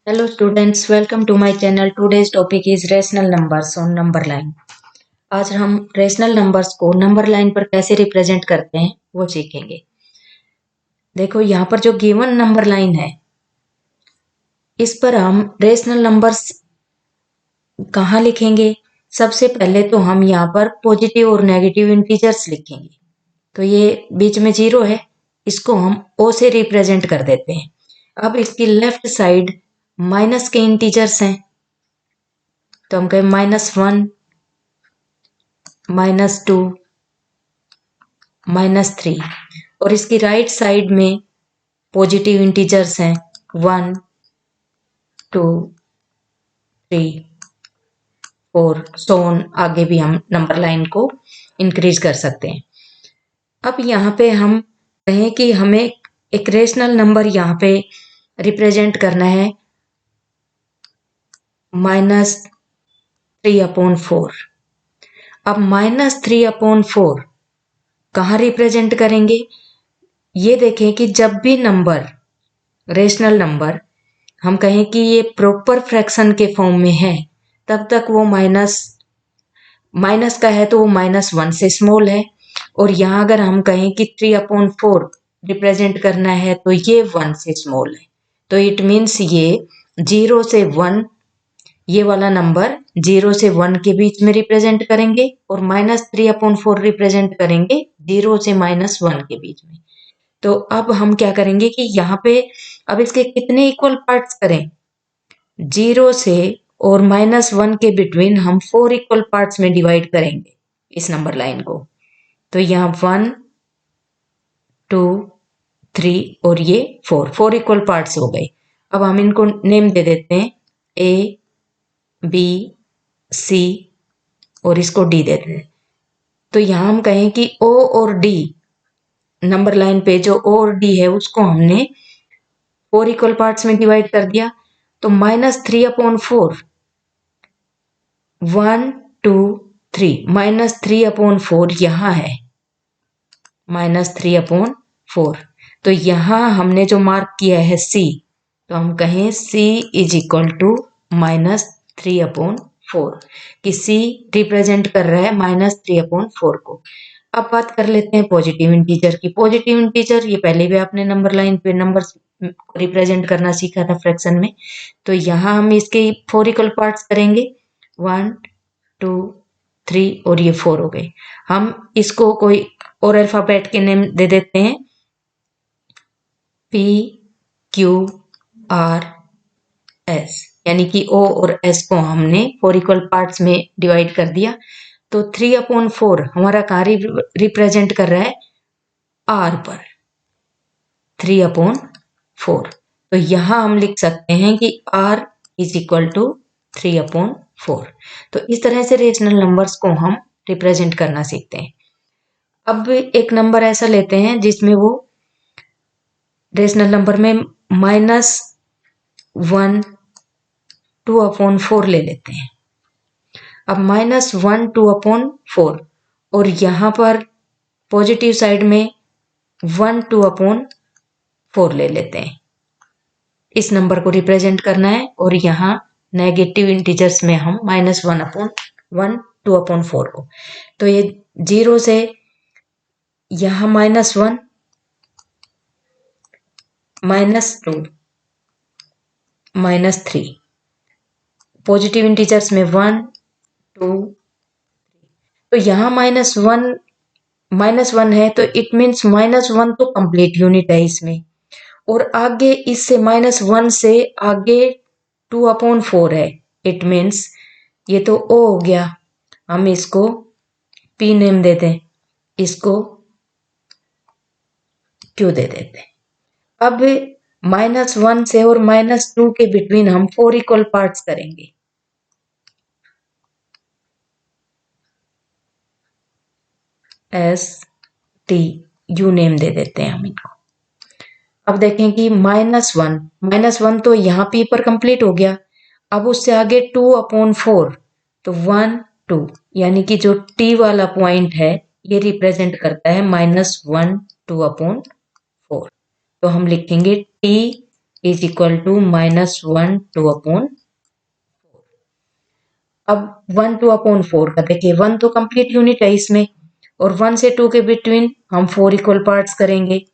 Hello students, welcome to my channel. Today's topic is rational numbers on number line. आज हम rational numbers को number line पर कैसे represent करते हैं वो सीखेंगे। देखो यहाँ पर जो गिवन नंबर लाइन है इस पर हम रेशनल नंबर्स कहाँ लिखेंगे। सबसे पहले तो हम यहाँ पर पॉजिटिव और नेगेटिव इंटीजर्स लिखेंगे। तो ये बीच में जीरो है, इसको हम ओ से रिप्रेजेंट कर देते हैं। अब इसकी लेफ्ट साइड माइनस के इंटीजर्स हैं, तो हम कहें -1, -2, -3 और इसकी राइट साइड में पॉजिटिव इंटीजर्स हैं 1, 2, 3, 4 सो ऑन। आगे भी हम नंबर लाइन को इंक्रीज कर सकते हैं। अब यहाँ पे हम कहें कि हमें एक रेशनल नंबर यहाँ पे रिप्रेजेंट करना है -3/4। अब -3/4 कहाँ रिप्रेजेंट करेंगे? ये देखें कि जब भी नंबर रेशनल नंबर हम कहें कि ये प्रॉपर फ्रैक्शन के फॉर्म में है तब तक वो माइनस का है तो वो -1 से स्मॉल है। और यहाँ अगर हम कहें कि 3/4 रिप्रेजेंट करना है तो ये 1 से स्मॉल है। तो इट मीन्स ये 0 से 1, ये वाला नंबर 0 से 1 के बीच में रिप्रेजेंट करेंगे और -3/4 रिप्रेजेंट करेंगे 0 से -1 के बीच में। तो अब हम क्या करेंगे कि यहाँ पे अब इसके कितने इक्वल पार्ट्स करें? 0 से और -1 के बिटवीन हम 4 इक्वल पार्ट्स में डिवाइड करेंगे इस नंबर लाइन को। तो यहाँ 1, 2, 3 और ये 4 इक्वल पार्ट्स हो गए। अब हम इनको नेम दे देते हैं A, B, C और इसको D देते हैं। तो यहाँ हम कहें कि O और D नंबर लाइन पे जो O और D है उसको हमने 4 इक्वल पार्ट्स में डिवाइड कर दिया। तो -3/4 1, 2, 3 -3/4 यहाँ है -3/4। तो यहाँ हमने जो मार्क किया है C, तो हम कहें C इज इक्वल टू -3/4 कि C रिप्रेजेंट कर रहा है -3/4 को। अब बात कर लेते हैं पॉजिटिव इंटीजर की। पॉजिटिव इंटीजर ये पहले भी आपने नंबर लाइन पे नंबर्स रिप्रेजेंट करना सीखा था फ्रैक्शन में। तो यहाँ हम इसके 4 इक्वल पार्ट्स करेंगे 1, 2, 3 और ये 4 हो गए। हम इसको कोई और अल्फाबेट के नेम दे देते हैं P, Q, R, S, यानी कि O और S को हमने 4 इक्वल पार्ट्स में डिवाइड कर दिया। तो 3/4 हमारा कहाँ रिप्रेजेंट कर रहा है? R पर 3/4। तो यहाँ हम लिख सकते हैं कि R इज इक्वल टू 3/4। तो इस तरह से रेशनल नंबर्स को हम रिप्रेजेंट करना सीखते हैं। अब एक नंबर ऐसा लेते हैं जिसमें वो रेशनल नंबर में -1 2/4 ले लेते हैं। अब -1 2/4 और यहाँ पर पॉजिटिव साइड में 1 2/4 ले लेते हैं। इस नंबर को रिप्रेजेंट करना है और यहाँ नेगेटिव इंटीजर्स में हम -1 2/4 को। तो ये 0 से यहाँ -1, -2, -3 पॉजिटिव इंटीजर्स में 1, 2, तो यहाँ -1 है तो इट मीन्स -1 तो कंप्लीट यूनिट है इसमें। और आगे इससे -1 से आगे 2/4 है। इट मीन्स ये तो O हो गया, हम इसको P नेम दे दें, इसको Q दे देते हैं। अब -1 से और -2 के बिटवीन हम 4 इक्वल पार्ट्स करेंगे। S, T, U नेम दे देते हैं हम इनको। अब देखें कि -1 तो यहाँ P पर कंप्लीट हो गया। अब उससे आगे 2/4 तो 1, 2 यानी कि जो T वाला पॉइंट है ये रिप्रेजेंट करता है -1 2/4। तो हम लिखेंगे T इज इक्वल टू -1 2/4। अब 1 2/4 का देखिए, 1 तो कंप्लीट यूनिट है इसमें, और 1 से 2 के बिटवीन हम 4 इक्वल पार्ट्स करेंगे।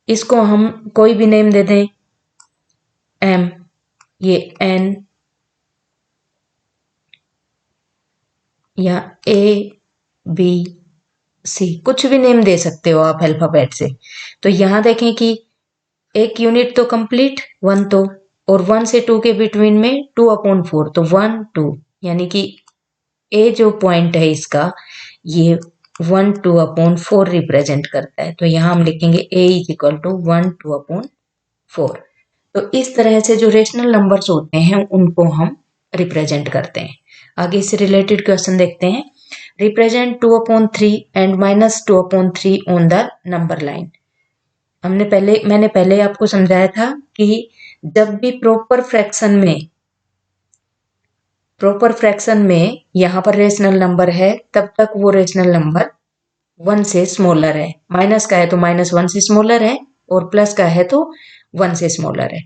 इसको हम कोई भी नेम दे दें, m, ये n या a b c, कुछ भी नेम दे सकते हो आप अल्फाबेट से। तो यहां देखें कि एक यूनिट तो कंप्लीट 1 तो, और 1 से 2 के बिटवीन में 2/4, तो 1 2, यानी कि ए जो पॉइंट है इसका, ये 1 2/4 रिप्रेजेंट करता है। तो यहां हम लिखेंगे a इज इक्वल टू 1 2/4। तो इस तरह से जो रेशनल नंबर्स होते हैं उनको हम रिप्रेजेंट करते हैं। आगे इससे रिलेटेड क्वेश्चन देखते हैं। Represent 2/3 and -2/3 on the number line. मैंने पहले आपको समझाया था कि जब भी प्रॉपर फ्रैक्शन में यहाँ पर रेशनल नंबर है, तब तक वो रेशनल नंबर 1 से स्मॉलर है। माइनस का है तो -1 से स्मॉलर है, और प्लस का है तो 1 से स्मॉलर है।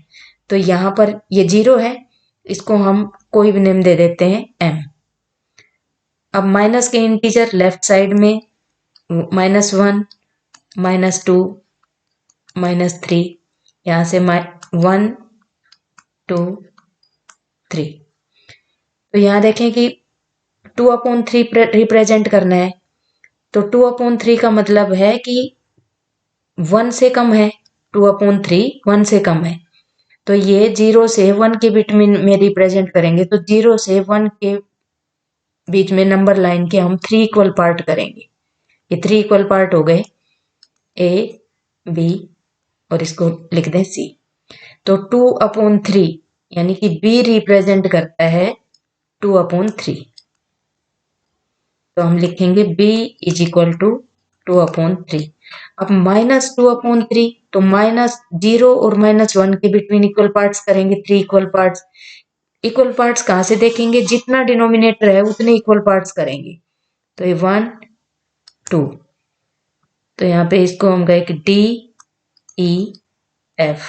तो यहाँ पर ये 0 है, इसको हम कोई भी नेम दे देते हैं m। अब माइनस के इंटीजर लेफ्ट साइड में -1 -2 -3, यहाँ से 1 2 3। तो यहाँ देखें कि 2/3 रिप्रेजेंट करना है, तो 2/3 का मतलब है कि 1 से कम है। 2/3 1 से कम है, तो ये 0 से 1 के बिटवीन में रिप्रेजेंट करेंगे। तो 0 से 1 के बीच में नंबर लाइन के हम 3 इक्वल पार्ट करेंगे। ये 3 इक्वल पार्ट हो गए, a b, और इसको लिख दें c। तो 2/3 यानी कि b रिप्रेजेंट करता है 2/3। तो हम लिखेंगे b इज इक्वल टू 2/3। अब -2/3, तो -0 और -1 के बिटवीन इक्वल पार्ट्स करेंगे, 3 इक्वल पार्ट्स। इक्वल पार्ट्स कहाँ से देखेंगे, जितना डिनोमिनेटर है उतने इक्वल पार्ट्स करेंगे। तो ये 1 2, तो यहाँ पे इसको हम कहें कि D E F,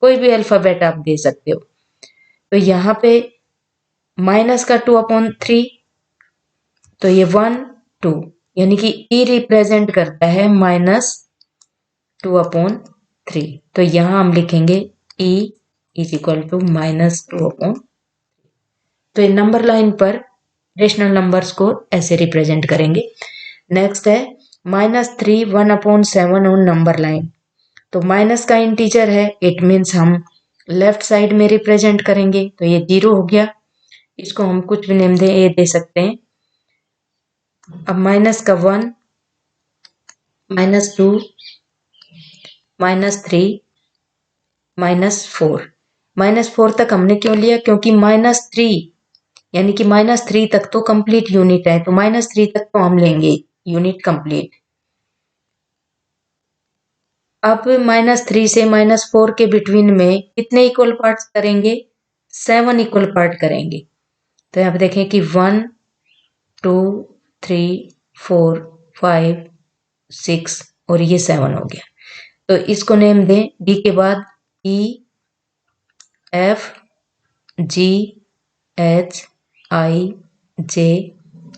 कोई भी अल्फाबेट आप दे सकते हो। तो यहाँ पे माइनस का 2/3, तो ये 1 2, यानी कि E रिप्रेजेंट करता है -2/3। तो यहाँ हम लिखेंगे E इज इक्वल टू -2/3। तो ये नंबर लाइन पर रेशनल नंबर्स को ऐसे रिप्रेजेंट करेंगे। नेक्स्ट है -3 1/7 ऑन नंबर लाइन। तो माइनस का इंटीजर है, इट मीन्स हम लेफ्ट साइड में रिप्रेजेंट करेंगे। तो ये 0 हो गया, इसको हम कुछ भी नेम दे, ये दे सकते हैं। अब माइनस का 1 -2 -3 -4। -4 तक हमने क्यों लिया, क्योंकि -3 यानी कि -3 तक तो कंप्लीट यूनिट है, तो -3 तक तो हम लेंगे यूनिट कंप्लीट। अब -3 से -4 के बिटवीन में कितने इक्वल पार्ट्स करेंगे, 7 इक्वल पार्ट करेंगे। तो यहाँ पे देखें कि 1 2 3 4 5 6 और ये 7 हो गया। तो इसको नेम दें, डी के बाद E F G H I J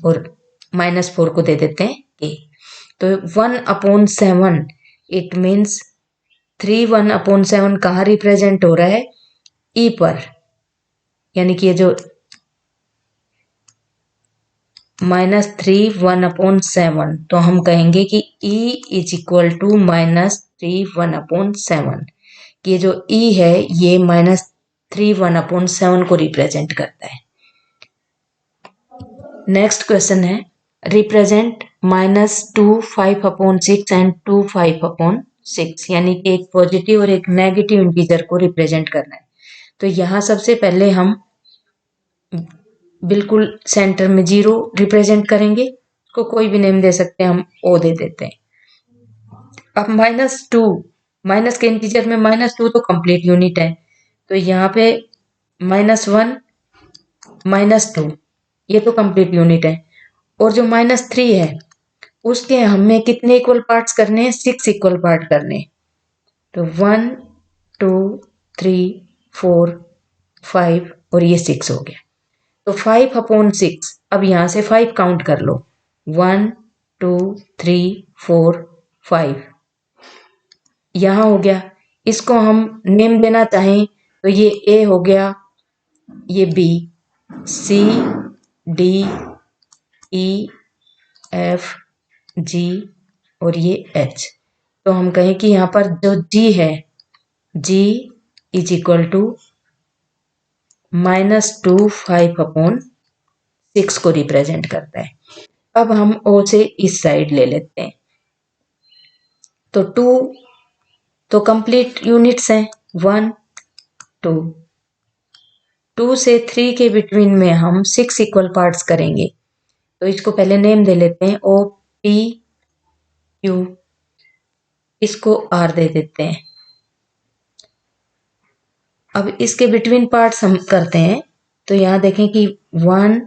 और -4 को दे देते हैं K। तो 1/7, इट मीन्स 3 1/7 कहाँ रिप्रेजेंट हो रहा है, E पर, यानी कि ये जो -3 1/7, तो हम कहेंगे कि E इज इक्वल टू -3 1/7। ये जो E है ये -3 1/7 को रिप्रेजेंट करता है। नेक्स्ट क्वेश्चन है रिप्रेजेंट -2 5/6 एंड 2 5/6, यानी कि एक पॉजिटिव और एक नेगेटिव इंटीजर को रिप्रेजेंट करना है। तो यहाँ सबसे पहले हम बिल्कुल सेंटर में 0 रिप्रेजेंट करेंगे, उसको कोई भी नेम दे सकते हैं, हम O दे देते हैं। अब -2, माइनस के इंटीजर में -2 तो कंप्लीट यूनिट है, तो यहाँ पे -1 -2 ये तो कंप्लीट यूनिट है, और जो -3 है उसके हमें कितने इक्वल पार्ट्स करने हैं, 6 इक्वल पार्ट करने हैं। तो 1 2 3 4 5 और ये 6 हो गया। तो 5/6, अब यहां से 5 काउंट कर लो, 1 2 3 4 5 यहां हो गया। इसको हम नेम देना चाहें तो ये ए हो गया, ये B, C D E F G और ये एच। तो हम कहें कि यहाँ पर जो जी है, जी इज इक्वल टू -2 5/6 को रिप्रेजेंट करता है। अब हम ओ से इस साइड ले लेते हैं। तो 2 तो कंप्लीट यूनिट्स हैं, 1 2 2 से 3 के बिटवीन में हम 6 इक्वल पार्ट्स करेंगे। तो इसको पहले नेम दे लेते हैं, ओ पी क्यू, इसको आर दे देते हैं। अब इसके बिटवीन पार्ट्स हम करते हैं। तो यहां देखें कि 1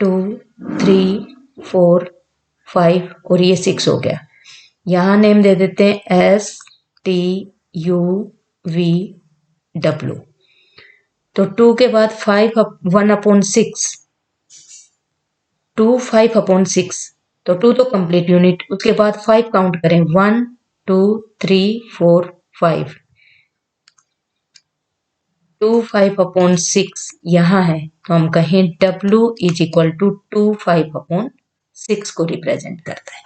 2 3 4 5 और ये 6 हो गया। यहां नेम दे देते हैं S T U V W. तो 2 के बाद 1/6, 2 5/6, तो 2 तो कंप्लीट यूनिट। उसके बाद 5 काउंट करें, 1 2 3 4 5, 2 5/6 यहाँ है। तो हम कहें W इज इक्वल टू 2 5/6 को रिप्रेजेंट करता है।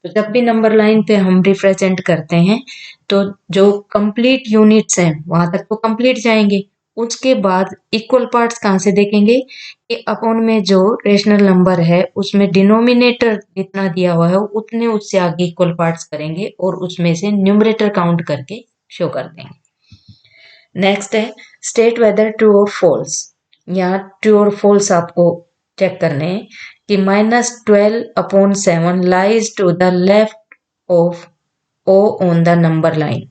तो जब भी नंबर लाइन पे हम रिप्रेजेंट करते हैं तो जो कंप्लीट यूनिट्स हैं वहां तक तो कंप्लीट जाएंगे। उसके बाद इक्वल पार्ट्स कहाँ से देखेंगे कि अपॉन में जो रेशनल नंबर है उसमें डिनोमिनेटर जितना दिया हुआ है उतने उससे आगे इक्वल पार्ट्स करेंगे और उसमें से न्यूमरेटर काउंट करके शो कर देंगे। नेक्स्ट है स्टेट वेदर ट्रू और फॉल्स। यहाँ ट्रू और फॉल्स आपको चेक करने हैं कि -12/7 lies to the left of O on the number line.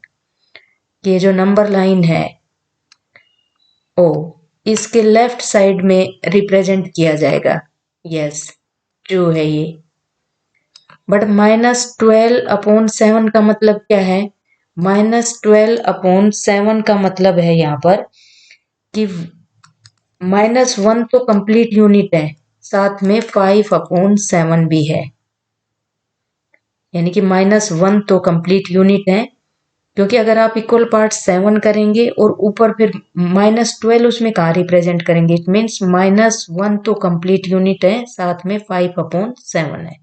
ये जो नंबर लाइन है ओ, इसके लेफ्ट साइड में रिप्रेजेंट किया जाएगा। यस, ट्रू है ये। बट -12/7 का मतलब क्या है? -12/7 का मतलब है यहाँ पर कि -1 तो कंप्लीट यूनिट है, साथ में 5/7 भी है, यानी कि -1 तो कंप्लीट यूनिट है। क्योंकि अगर आप इक्वल पार्ट 7 करेंगे और ऊपर फिर -12 उसमें कहाँ रिप्रेजेंट करेंगे? इट मीन्स -1 तो कंप्लीट यूनिट है, साथ में 5/7 है।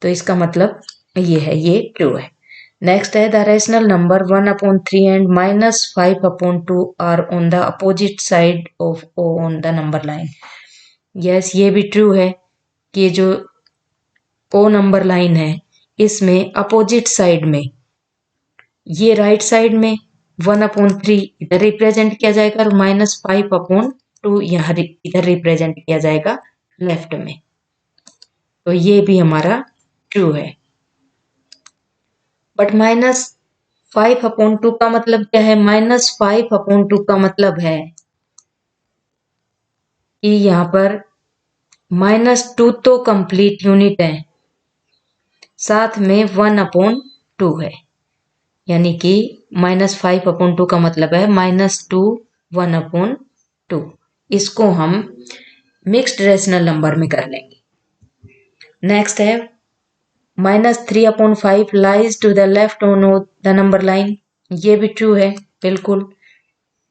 तो इसका मतलब ये है, ये ट्रू है। नेक्स्ट है the rational number 1/3 and -5/2 are on the opposite side of O on the number line. Yes, ये भी ट्रू है कि ये जो ओ नंबर लाइन है इसमें अपोजिट साइड में, ये राइट साइड में 1/3 इधर रिप्रेजेंट किया जाएगा और -5/2 यहाँ इधर रिप्रेजेंट किया जाएगा लेफ्ट में। तो ये भी हमारा ट्रू है। बट -5/2 का मतलब क्या है? -5/2 का मतलब है कि यहाँ पर -2 तो कंप्लीट यूनिट है, साथ में 1/2 है, यानी कि -5/2 का मतलब है -2 1/2। इसको हम मिक्स्ड रेशनल नंबर में कर लेंगे। नेक्स्ट है -3/5 lies to the left on the number line. ये भी ट्रू है बिल्कुल,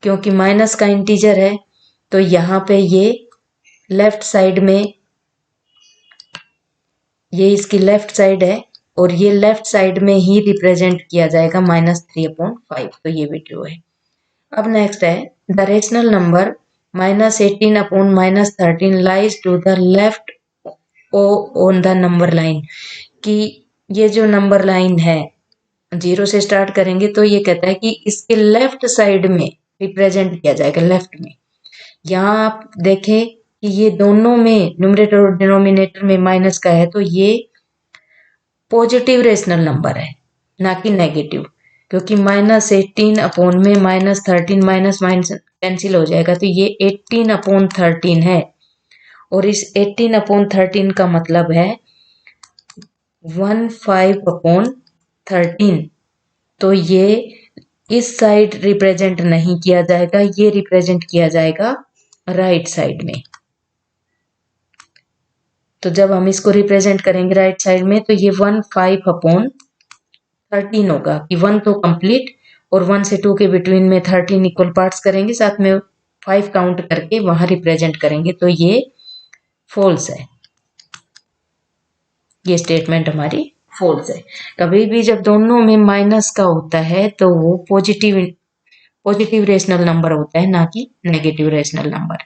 क्योंकि माइनस का इंटीजर है तो यहाँ पे ये लेफ्ट साइड में, ये इसकी लेफ्ट साइड है और ये लेफ्ट साइड में ही रिप्रेजेंट किया जाएगा -3/5। तो ये भी ट्रू है। अब नेक्स्ट है the rational number -18/-13 lies to the left O on the number line. कि ये जो नंबर लाइन है 0 से स्टार्ट करेंगे तो ये कहता है कि इसके लेफ्ट साइड में रिप्रेजेंट किया जाएगा, लेफ्ट में। यहाँ आप देखें कि ये दोनों में न्यूमरेटर और डिनोमिनेटर में माइनस का है, तो ये पॉजिटिव रेशनल नंबर है, ना कि नेगेटिव। क्योंकि -18 में -13 माइनस माइनस कैंसिल हो जाएगा, तो ये 18/13 है। और इस 18/13 का मतलब है 15/13। तो ये इस साइड रिप्रेजेंट नहीं किया जाएगा, ये रिप्रेजेंट किया जाएगा राइट साइड में। तो जब हम इसको रिप्रेजेंट करेंगे राइट साइड में तो ये 1/5/13 होगा कि 1 तो कंप्लीट और 1 से 2 के बिटवीन में 13 इक्वल पार्ट्स करेंगे, साथ में 5 काउंट करके वहां रिप्रेजेंट करेंगे, तो ये फॉल्स है। ये स्टेटमेंट हमारी फॉल्स है। कभी भी जब दोनों में माइनस का होता है तो वो पॉजिटिव रेशनल नंबर होता है, ना कि नेगेटिव रेशनल नंबर।